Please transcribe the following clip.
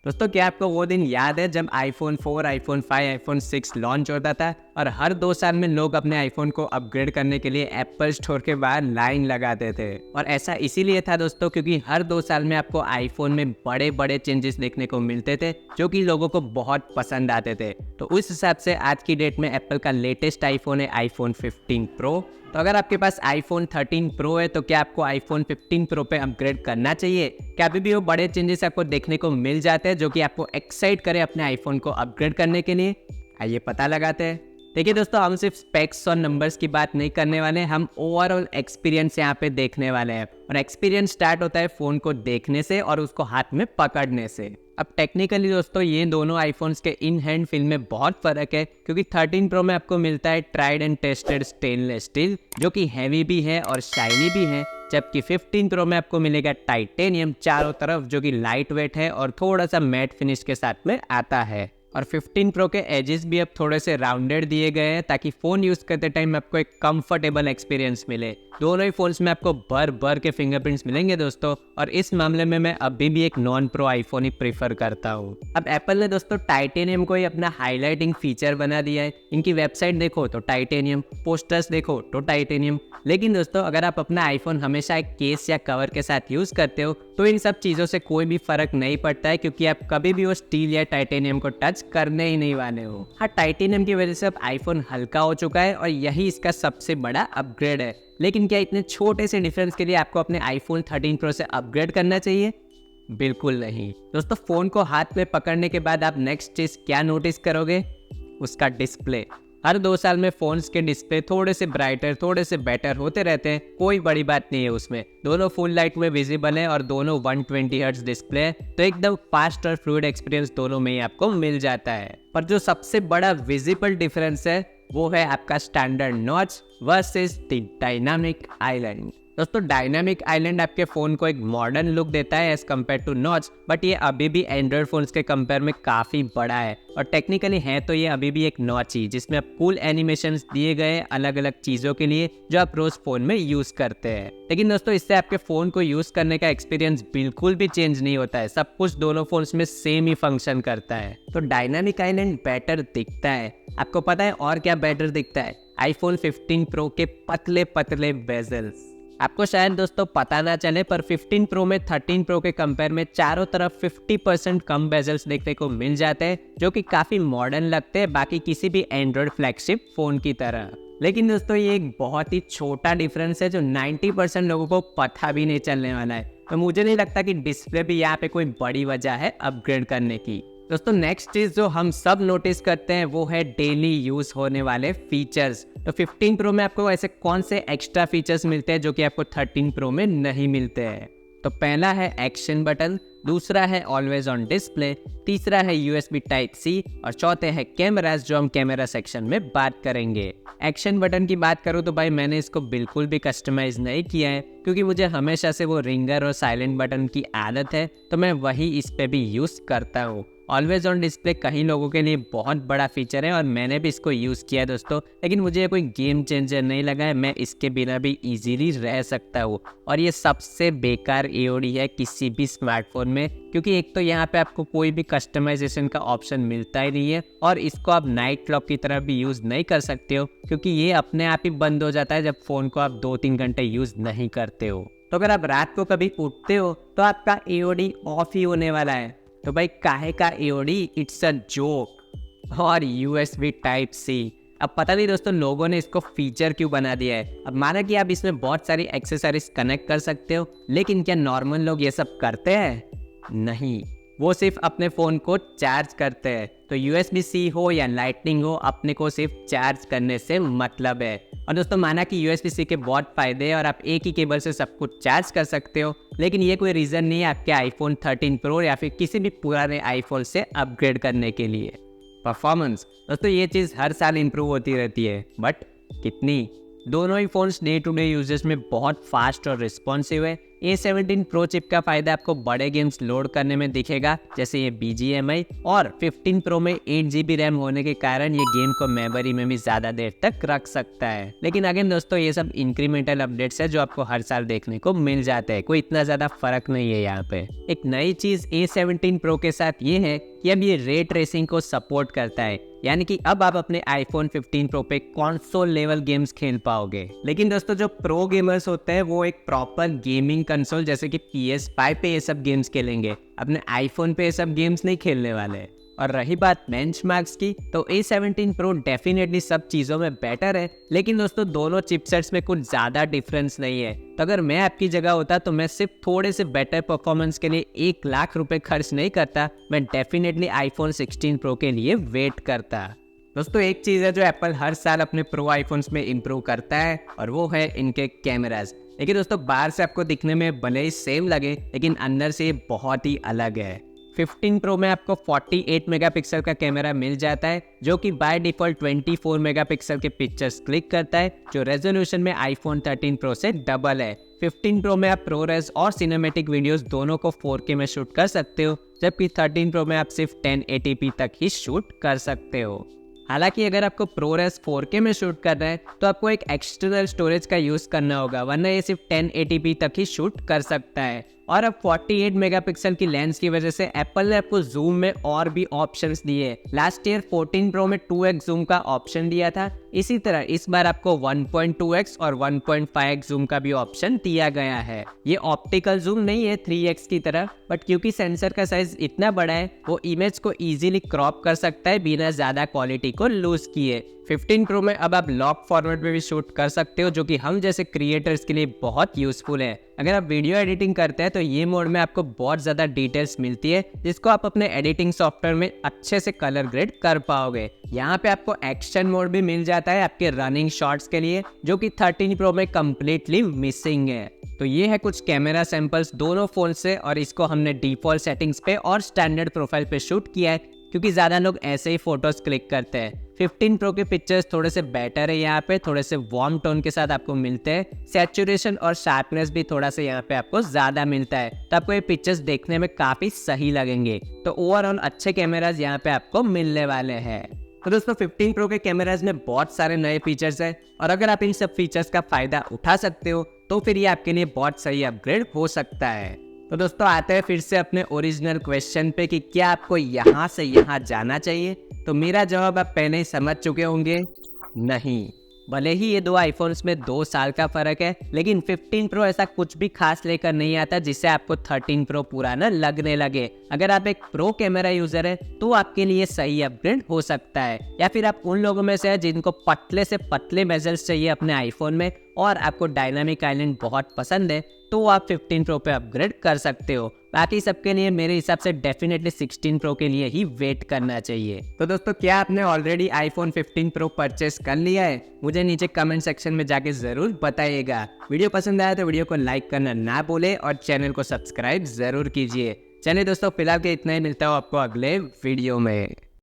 दोस्तों क्या आपको वो दिन याद है जब आईफोन 4, आईफोन 5, आईफोन 6 लॉन्च होता था और हर 2 साल में लोग अपने आईफोन को अपग्रेड करने के लिए एप्पल स्टोर के बाहर लाइन लगाते थे। और ऐसा इसीलिए था दोस्तों क्योंकि हर 2 साल में आपको आईफोन में बड़े बड़े चेंजेस देखने को मिलते थे जो कि लोगों को बहुत पसंद आते थे। तो उस हिसाब से आज की डेट में एप्पल का लेटेस्ट आईफोन है आईफोन 15 प्रो। तो अगर आपके पास आईफोन 13 प्रो है तो क्या आपको आईफोन 15 प्रो पे अपग्रेड करना चाहिए? क्या अभी भी वो बड़े चेंजेस आपको देखने को मिल जाते हैं जो कि आपको एक्साइट करे अपने आईफोन को अपग्रेड करने के लिए? आइए पता लगाते हैं। देखिए दोस्तों, हम सिर्फ स्पेक्स और नंबर्स की बात नहीं करने वाले, हम ओवरऑल एक्सपीरियंस यहाँ पे देखने वाले हैं। और एक्सपीरियंस स्टार्ट होता है फ़ोन को देखने से और उसको हाथ में पकड़ने से। अब टेक्निकली दोस्तों ये दोनों आईफोन्स के इन हैंड फील में बहुत फ़र्क है क्योंकि 13 प्रो में आपको मिलता है tried and tested stainless steel जो कि हैवी भी है और शाइनी भी है, जबकि 15 प्रो में आपको मिलेगा टाइटेनियम चारों तरफ जो कि लाइट वेट है और थोड़ा सा मैट फिनिश के साथ में आता है। और 15 प्रो के एजेस भी अब थोड़े से राउंडेड दिए गए हैं ताकि फ़ोन यूज़ करते टाइम आपको एक कंफर्टेबल एक्सपीरियंस मिले। दोनों ही फ़ोन्स में आपको भर के फिंगरप्रिंट्स मिलेंगे दोस्तों, और इस मामले में मैं अभी भी एक नॉन प्रो आईफोन ही प्रीफर करता हूँ। अब एप्पल ने दोस्तों टाइटेनियम को ही अपना हाईलाइटिंग फीचर बना दिया है। इनकी वेबसाइट देखो तो टाइटेनियम, पोस्टर्स देखो तो टाइटेनियम। लेकिन दोस्तों अगर आप अपना आईफोन हमेशा एक केस या कवर के साथ यूज़ करते हो तो इन सब चीज़ों से कोई भी फ़र्क नहीं पड़ता है क्योंकि आप कभी भी वो स्टील या टाइटेनियम को टच करने ही नहीं वाले हो। हाँ, टाइटेनियम की वजह से अब आईफोन हल्का हो चुका है और यही इसका सबसे बड़ा अपग्रेड है। लेकिन क्या इतने छोटे से डिफरेंस के लिए आपको अपने आईफोन 13 प्रो से अपग्रेड करना चाहिए? बिल्कुल नहीं। दोस्तों फ़ोन को हाथ में पकड़ने के बाद आप नेक्स्ट चीज़ क्या नोटिस करोगे? उसका डिस्प्ले। हर 2 साल में फ़ोन्स के डिस्प्ले थोड़े से ब्राइटर, थोड़े से बेटर होते रहते हैं, कोई बड़ी बात नहीं है उसमें। दोनों फुल लाइट में विजिबल है और दोनों 120 हर्ट्ज डिस्प्ले है, तो एकदम फास्ट और फ्लूइड एक्सपीरियंस दोनों में ही आपको मिल जाता है। पर जो सबसे बड़ा विजिबल डिफरेंस है वो है आपका standard notch versus the dynamic island. दोस्तों डायनामिक आइलैंड आपके फ़ोन को एक मॉडर्न लुक देता है as compared to notch, but ये अभी भी एंड्रॉयड फ़ोन्स के कंपेयर में काफ़ी बड़ा है। और टेक्निकली है तो ये अभी भी एक नॉच ही जिसमें आप कूल एनिमेशंस दिए गए अलग अलग चीज़ों के लिए जो आप रोज़ फ़ोन में यूज़ करते हैं। लेकिन दोस्तों इससे आपके फ़ोन को यूज़ करने का एक्सपीरियंस बिल्कुल भी चेंज नहीं होता है, सब कुछ दोनों फ़ोन्स में सेम ही फंक्शन करता है। तो डायनामिक आइलैंड बेटर दिखता है। आपको पता है और क्या बेटर दिखता है? आईफोन 15 प्रो के पतले पतले बेजल्स। आपको शायद दोस्तों पता ना चले पर 15 प्रो में 13 प्रो के कंपेयर में चारों तरफ 50% कम बेजल्स देखने को मिल जाते हैं जो कि काफ़ी मॉडर्न लगते हैं बाकी किसी भी एंड्रॉयड फ्लैगशिप फ़ोन की तरह। लेकिन दोस्तों ये एक बहुत ही छोटा डिफरेंस है जो 90% लोगों को पता भी नहीं चलने वाला है। तो मुझे नहीं लगता कि डिस्प्ले भी यहाँ पे कोई बड़ी वजह है अपग्रेड करने की। दोस्तों नेक्स्ट चीज़ जो हम सब नोटिस करते हैं वो है डेली यूज़ होने वाले फीचर्स। तो 15 प्रो में आपको ऐसे कौन से एक्स्ट्रा फीचर्स मिलते हैं जो कि आपको 13 प्रो में नहीं मिलते हैं? तो पहला है एक्शन बटन, दूसरा है ऑलवेज ऑन डिस्प्ले, तीसरा है USB Type-C और चौथे है कैमरास जो हम कैमरा सेक्शन में बात करेंगे। एक्शन बटन की बात करूँ तो भाई मैंने इसको बिल्कुल भी कस्टमाइज नहीं किया है क्योंकि मुझे हमेशा से वो रिंगर और साइलेंट बटन की आदत है, तो मैं वही इस पे भी यूज़ करता हूँ। ऑलवेज ऑन डिस्प्ले कई लोगों के लिए बहुत बड़ा फीचर है और मैंने भी इसको यूज़ किया है दोस्तों, लेकिन मुझे ये कोई गेम चेंजर नहीं लगा है, मैं इसके बिना भी इजीली रह सकता हूँ। और ये सबसे बेकार AOD है किसी भी स्मार्टफोन में क्योंकि एक तो यहाँ पे आपको कोई भी कस्टमाइजेशन का ऑप्शन मिलता ही नहीं है और इसको आप नाइट क्लॉक की तरह भी यूज़ नहीं कर सकते हो क्योंकि ये अपने आप ही बंद हो जाता है जब फ़ोन को आप 2-3 घंटे यूज़ नहीं करते हो। तो अगर आप रात को कभी उठते हो तो आपका AOD ऑफ ही होने वाला है। तो भाई काहे का AOD, इट्स अ जोक। और USB Type-C, अब पता नहीं दोस्तों लोगों ने इसको फीचर क्यों बना दिया है। अब माना कि आप इसमें बहुत सारी एक्सेसरीज कनेक्ट कर सकते हो, लेकिन क्या नॉर्मल लोग ये सब करते हैं? नहीं, वो सिर्फ अपने फ़ोन को चार्ज करते हैं। तो USB-C हो या लाइटनिंग हो, अपने को सिर्फ चार्ज करने से मतलब है। और दोस्तों माना कि USB-C के बहुत फ़ायदे हैं और आप एक ही केबल से सब कुछ चार्ज कर सकते हो, लेकिन ये कोई रीज़न नहीं है आपके आईफोन 13 प्रो या फिर किसी भी पुराने आईफोन से अपग्रेड करने के लिए। परफॉर्मेंस दोस्तों ये चीज़ हर साल इंप्रूव होती रहती है, बट कितनी? दोनों ही phones day to day uses में बहुत फास्ट और रिस्पॉन्सिव है, A17 Pro चिप का फायदा आपको बड़े गेम्स लोड करने में दिखेगा, जैसे ये BGMI, और 15 Pro में 8GB रैम होने के कारण ये गेम को मेमोरी में भी ज्यादा देर तक रख सकता है। लेकिन अगेन दोस्तों, ये सब इंक्रीमेंटल अपडेट्स है जो आपको हर साल देखने को मिल जाते हैं, कोई इतना ज्यादा फर्क नहीं है यहाँ पे। एक नई चीज A17 Pro के साथ ये है कि अब ये रे ट्रेसिंग को सपोर्ट करता है, यानी कि अब आप अपने iPhone 15 Pro पे कंसोल लेवल गेम्स खेल पाओगे। लेकिन दोस्तों, जो प्रो गेमर्स होते हैं वो एक प्रॉपर गेमिंग कंसोल जैसे कि PS5 पे ये सब गेम्स खेलेंगे, अपने iPhone पे ये सब गेम्स नहीं खेलने वाले। और रही बात बेंचमार्क्स की, तो A17 Pro डेफिनेटली सब चीज़ों में बेटर है, लेकिन दोस्तों दोनों चिपसेट्स में कुछ ज़्यादा डिफरेंस नहीं है। तो अगर मैं आपकी जगह होता तो मैं सिर्फ थोड़े से बेटर परफॉर्मेंस के लिए 1 लाख रुपए खर्च नहीं करता, मैं डेफिनेटली iPhone 16 Pro के लिए वेट करता। दोस्तों, एक चीज़ है जो एप्पल हर साल अपने प्रो आईफोन्स में इम्प्रूव करता है, और वो है इनके कैमराज। लेकिन दोस्तों, बाहर से आपको दिखने में भले ही सेम लगे, लेकिन अंदर से ये बहुत ही अलग है। 15 Pro में आपको 48 मेगापिक्सल का कैमरा मिल जाता है, जो कि बाय डिफ़ॉल्ट 24 मेगापिक्सल के पिक्चर्स क्लिक करता है, जो रेजोल्यूशन में iPhone 13 Pro से डबल है। 15 Pro में आप ProRes और सिनेमैटिक वीडियोस दोनों को 4K में शूट कर सकते हो, जबकि 13 Pro में आप सिर्फ 1080p तक ही शूट कर सकते हो। हालांकि अगर आपको ProRes 4K में शूट करना है तो आपको एक एक्सटर्नल स्टोरेज का यूज़ करना होगा, वरना ये सिर्फ 1080p तक ही शूट कर सकता है। और अब 48 मेगापिक्सल की लेंस की वजह से एप्पल ने आपको जूम में और भी ऑप्शंस दिए। लास्ट ईयर 14 Pro में 2x जूम का ऑप्शन दिया था, इसी तरह इस बार आपको 1.2x और 1.5x जूम का भी ऑप्शन दिया गया है। ये ऑप्टिकल जूम नहीं है 3x की तरह, बट क्योंकि सेंसर का साइज इतना बड़ा है वो इमेज को इजीली क्रॉप कर सकता है बिना ज़्यादा क्वालिटी को लूज किए। 15 Pro में अब आप लॉक फॉर्मेट में भी शूट कर सकते हो, जो कि हम जैसे क्रिएटर्स के लिए बहुत यूजफुल है। अगर आप वीडियो एडिटिंग करते हैं तो ये मोड में आपको बहुत ज़्यादा डिटेल्स मिलती है, जिसको आप अपने एडिटिंग सॉफ्टवेयर में अच्छे से कलर ग्रेड कर पाओगे। यहाँ पे आपको एक्शन मोड भी मिल जाता है आपके रनिंग शॉट्स के लिए, जो कि 13 Pro में कम्प्लीटली मिसिंग है। तो ये है कुछ कैमरा सैंपल्स दोनों फोन से, और इसको हमने डिफॉल्ट सेटिंग्स पे और स्टैंडर्ड प्रोफाइल पे शूट किया है, क्योंकि ज़्यादा लोग ऐसे ही फोटोज क्लिक करते हैं। 15 Pro के पिक्चर्स थोड़े से बेटर है, यहाँ पे थोड़े से वार्म टोन के साथ आपको मिलते हैं। सैचुरेशन और शार्पनेस भी थोड़ा सा यहाँ पे आपको ज़्यादा मिलता है, तो आपको ये पिक्चर्स देखने में काफ़ी सही लगेंगे। तो ओवरऑल अच्छे कैमराज यहाँ पे आपको मिलने वाले हैं। तो दोस्तों, 15 Pro के कैमराज में बहुत सारे नए फीचर्स हैं, और अगर आप इन सब फीचर्स का फ़ायदा उठा सकते हो तो फिर ये आपके लिए बहुत सही अपग्रेड हो सकता है। तो दोस्तों, आते हैं फिर से अपने ओरिजिनल क्वेश्चन पे कि क्या आपको यहाँ से यहाँ जाना चाहिए। तो मेरा जवाब आप पहले ही समझ चुके होंगे, नहीं। भले ही ये दो आईफोन्स में 2 साल का फर्क है, लेकिन 15 Pro ऐसा कुछ भी खास लेकर नहीं आता जिससे आपको 13 Pro पुराना लगने लगे। अगर आप एक प्रो कैमरा यूजर है तो आपके लिए सही अपग्रेड हो सकता है, या फिर आप उन लोगों में से हैं जिनको पतले से पतले बेजल्स चाहिए अपने आईफोन में, और आपको डायनामिक आइलैंड बहुत पसंद है, तो आप 15 Pro पे अपग्रेड कर सकते हो। बाकी सबके लिए मेरे हिसाब से डेफिनेटली 16 Pro के लिए ही वेट करना चाहिए। तो दोस्तों, क्या आपने ऑलरेडी iPhone 15 Pro परचेस कर लिया है? मुझे नीचे कमेंट सेक्शन में जाके जरूर बताइएगा। वीडियो पसंद आया तो वीडियो को लाइक करना ना भूले, और चैनल को सब्सक्राइब जरूर कीजिए। चलिए दोस्तों, फिलहाल के इतना ही, मिलता हूँ आपको अगले वीडियो में।